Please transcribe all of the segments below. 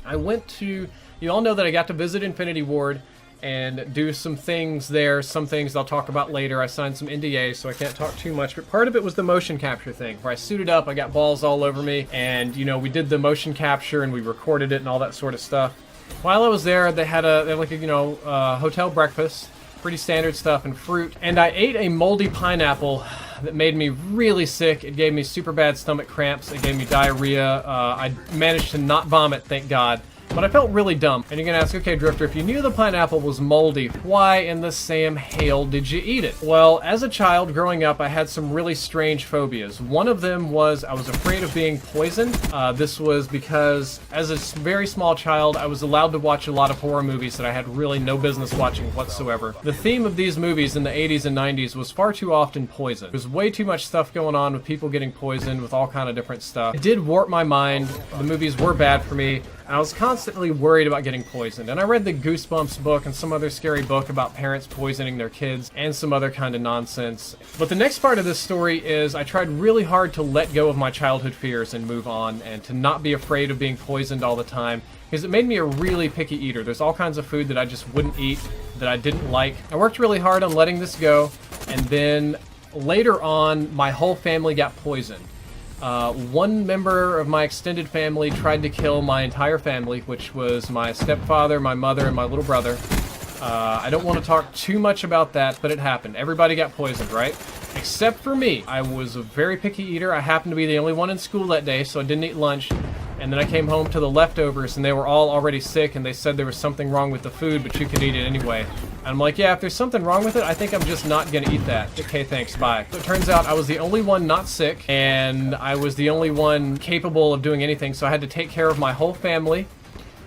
I went to, you all know that I got to visit Infinity Ward and do some things there, some things I'll talk about later. I signed some NDAs, so I can't talk too much, but part of it was the motion capture thing, where I suited up, I got balls all over me, and, you know, we did the motion capture, and we recorded it and all that sort of stuff. While I was there, they had like a, you know, hotel breakfast, pretty standard stuff, and fruit, and I ate a moldy pineapple that made me really sick. It gave me super bad stomach cramps, it gave me diarrhea, I managed to not vomit, thank God. But I felt really dumb. And you're gonna ask, okay, Drifter, if you knew the pineapple was moldy, why in the Sam Hale did you eat it? Well, as a child growing up, I had some really strange phobias. One of them was I was afraid of being poisoned. This was because as a very small child, I was allowed to watch a lot of horror movies that I had really no business watching whatsoever. The theme of these movies in the 80s and 90s was far too often poison. There's way too much stuff going on with people getting poisoned with all kind of different stuff. It did warp my mind. The movies were bad for me. I was constantly worried about getting poisoned, and I read the Goosebumps book and some other scary book about parents poisoning their kids and some other kind of nonsense. But the next part of this story is I tried really hard to let go of my childhood fears and move on, and to not be afraid of being poisoned all the time, because it made me a really picky eater. There's all kinds of food that I just wouldn't eat, that I didn't like. I worked really hard on letting this go, and then later on, my whole family got poisoned. One member of my extended family tried to kill my entire family, which was my stepfather, my mother, and my little brother. I don't want to talk too much about that, but it happened. Everybody got poisoned, right? Except for me. I was a very picky eater. I happened to be the only one in school that day, so I didn't eat lunch. And then I came home to the leftovers, and they were all already sick, and they said there was something wrong with the food, but you could eat it anyway. And I'm like, yeah, if there's something wrong with it, I think I'm just not gonna eat that. Okay, thanks, bye. So it turns out I was the only one not sick, and I was the only one capable of doing anything, so I had to take care of my whole family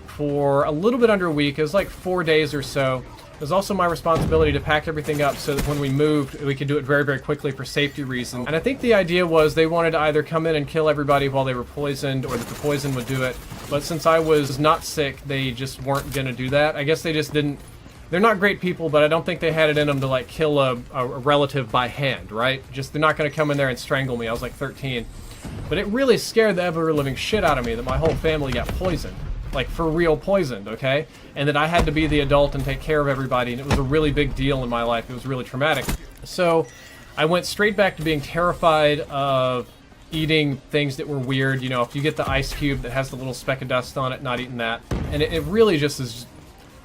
for a little bit under a week. It was like 4 days or so. It was also my responsibility to pack everything up so that when we moved, we could do it very, very quickly for safety reasons. And I think the idea was they wanted to either come in and kill everybody while they were poisoned, or that the poison would do it. But since I was not sick, they just weren't going to do that. I guess they just didn't. They're not great people, but I don't think they had it in them to, like, kill a relative by hand, right? Just, they're not going to come in there and strangle me. I was like 13. But it really scared the ever-living shit out of me that my whole family got poisoned. Like, for real poisoned, okay? And that I had to be the adult and take care of everybody, and it was a really big deal in my life. It was really traumatic. So I went straight back to being terrified of eating things that were weird. You know, if you get the ice cube that has the little speck of dust on it, not eating that. And it really just has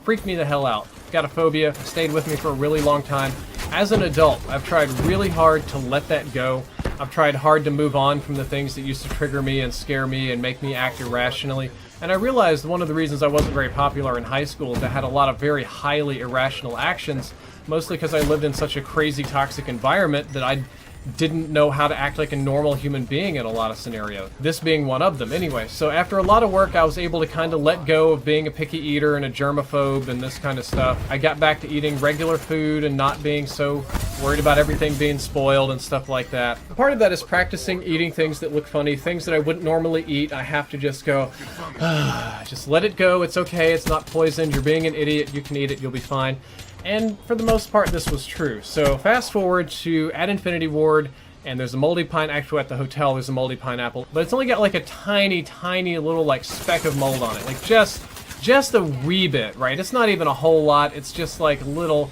freaked me the hell out. Got a phobia, stayed with me for a really long time. As an adult, I've tried really hard to let that go. I've tried hard to move on from the things that used to trigger me and scare me and make me act irrationally. And I realized one of the reasons I wasn't very popular in high school is I had a lot of very highly irrational actions, mostly because I lived in such a crazy, toxic environment that I didn't know how to act like a normal human being in a lot of scenarios. This being one of them, anyway. So after a lot of work, I was able to kind of let go of being a picky eater and a germaphobe and this kind of stuff. I got back to eating regular food and not being so worried about everything being spoiled and stuff like that. Part of that is practicing eating things that look funny, things that I wouldn't normally eat. I have to just go, just let it go. It's okay. It's not poisoned. You're being an idiot. You can eat it. You'll be fine. And for the most part, this was true. So fast forward to at Infinity Ward, and there's a moldy pine. Actually, at the hotel, there's a moldy pineapple, but it's only got like a tiny, tiny little like speck of mold on it, like just a wee bit, right? It's not even a whole lot. It's just like a little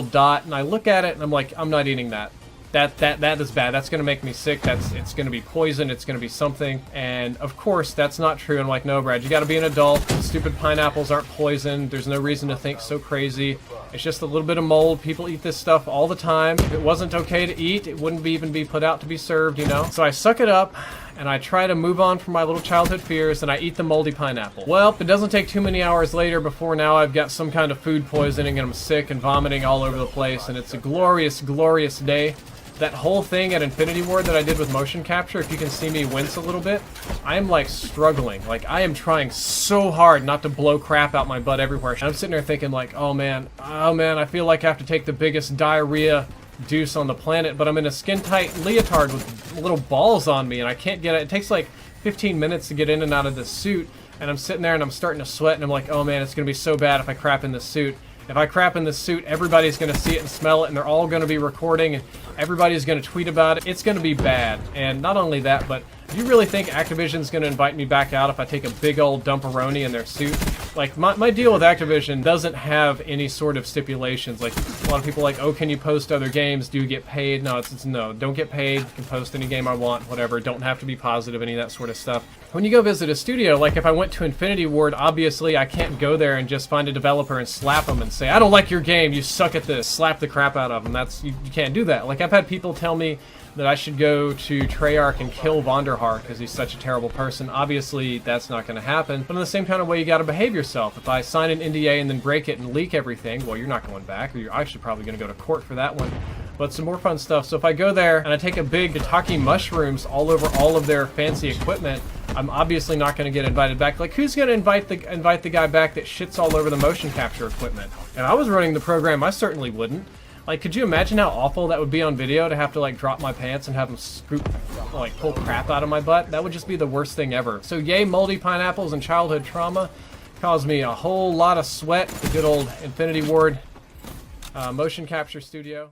dot. And I look at it, and I'm like, I'm not eating that. That is bad. That's gonna make me sick. It's gonna be poison. It's gonna be something. And of course, that's not true. I'm like, no, Brad, you gotta be an adult. Stupid pineapples aren't poisoned. There's no reason to think so crazy. It's just a little bit of mold. People eat this stuff all the time. If it wasn't okay to eat, it wouldn't even be put out to be served, you know? So I suck it up, and I try to move on from my little childhood fears, and I eat the moldy pineapple. Well, it doesn't take too many hours later before now I've got some kind of food poisoning, and I'm sick and vomiting all over the place, and it's a glorious, glorious day. That whole thing at Infinity Ward that I did with motion capture, if you can see me wince a little bit, I'm like struggling. Like, I am trying so hard not to blow crap out my butt everywhere. I'm sitting there thinking like, oh man, I feel like I have to take the biggest diarrhea deuce on the planet, but I'm in a skin-tight leotard with little balls on me, and I can't get it. It takes like 15 minutes to get in and out of this suit, and I'm sitting there and I'm starting to sweat, and I'm like, oh man, it's gonna be so bad if I crap in this suit. If I crap in this suit, everybody's going to see it and smell it, and they're all going to be recording, and Everybody's going to tweet about it. It's going to be bad. And not only that, but do you really think Activision's going to invite me back out if I take a big old dumperoni in their suit? Like, my deal with Activision doesn't have any sort of stipulations. Like, a lot of people are like, oh, can you post other games? Do you get paid? No, it's no, don't get paid. I can post any game I want, whatever. Don't have to be positive, any of that sort of stuff. When you go visit a studio, like if I went to Infinity Ward, obviously I can't go there and just find a developer and slap them and say, I don't like your game, you suck at this. Slap the crap out of them. You can't do that. Like, I've had people tell me that I should go to Treyarch and kill Vonderhaar because he's such a terrible person. Obviously, that's not going to happen. But in the same kind of way, you got to behave yourself. If I sign an NDA and then break it and leak everything, well, you're not going back. Or you're actually probably going to go to court for that one. But some more fun stuff. So if I go there and I take a big shiitake mushrooms all over all of their fancy equipment, I'm obviously not going to get invited back. Like, who's going to invite the guy back that shits all over the motion capture equipment? If I was running the program, I certainly wouldn't. Like, could you imagine how awful that would be on video to have to, like, drop my pants and have them scoop, like, pull crap out of my butt? That would just be the worst thing ever. So, yay, moldy pineapples and childhood trauma. Caused me a whole lot of sweat. The good old Infinity Ward motion capture studio.